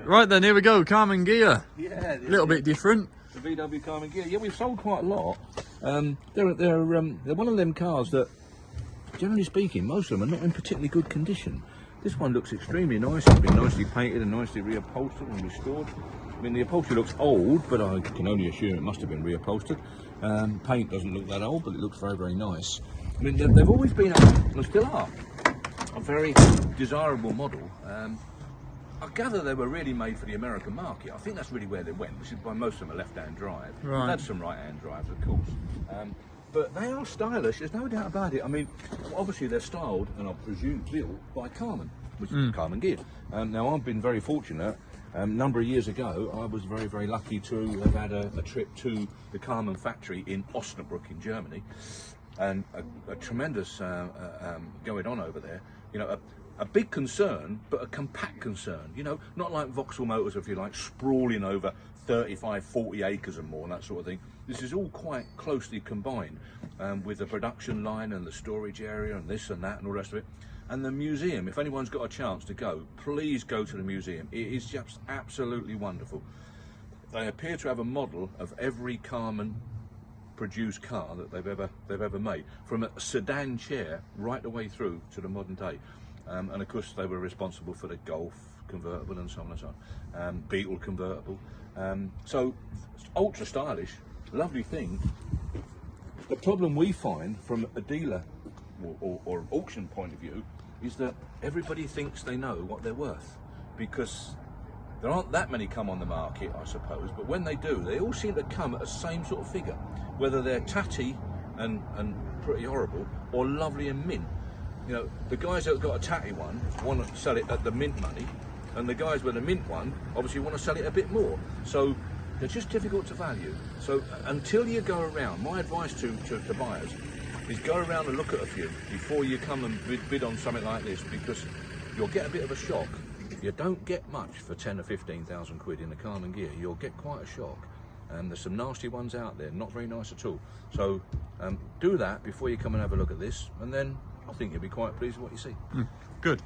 Right then, here we go, Karmann Ghia. Yeah, A little bit different. The VW Karmann Ghia. Yeah, we've sold quite a lot. They're one of them cars that, generally speaking, most of them are not in particularly good condition. This one looks extremely nice. It's been nicely painted and nicely reupholstered and restored. I mean, the upholstery looks old, but I can only assume it must have been reupholstered. Paint doesn't look that old, but it looks very, very nice. I mean, they've always been, and still are, a very desirable model. I gather they were really made for the American market. I think that's really where they went, which is why most of them are left-hand drive. Right. We've had some right-hand drives, of course. But they are stylish, there's no doubt about it. I mean, obviously they're styled, and I presume built, by Karmann, which is Karmann Ghia. Now, I've been very fortunate. A number of years ago, I was very, very lucky to have had a trip to the Karmann factory in Osnabrück in Germany, and a tremendous going on over there. You know, a big concern, but a compact concern. You know, not like Vauxhall Motors, if you like, sprawling over 35, 40 acres and more, and that sort of thing. This is all quite closely combined with the production line and the storage area and this and that and all the rest of it. And the museum, if anyone's got a chance to go, please go to the museum. It is just absolutely wonderful. They appear to have a model of every Karmann produced car that they've ever made, from a sedan chair right the way through to the modern day. And of course they were responsible for the Golf convertible and so on and so on, Beetle convertible. So ultra stylish, lovely thing. The problem we find from a dealer or an auction point of view is that everybody thinks they know what they're worth, because there aren't that many come on the market, I suppose, but when they do, they all seem to come at the same sort of figure, whether they're tatty and pretty horrible or lovely and mint. You know, the guys that have got a tatty one want to sell it at the mint money, and the guys with a mint one obviously want to sell it a bit more. So they're just difficult to value. So until you go around, my advice to buyers is go around and look at a few before you come and bid on something like this, because you'll get a bit of a shock. You don't get much for 10 or 15,000 quid in a Karmann Ghia. You'll get quite a shock. And there's some nasty ones out there, not very nice at all. So do that before you come and have a look at this, and then I think you'll be quite pleased with what you see. Good.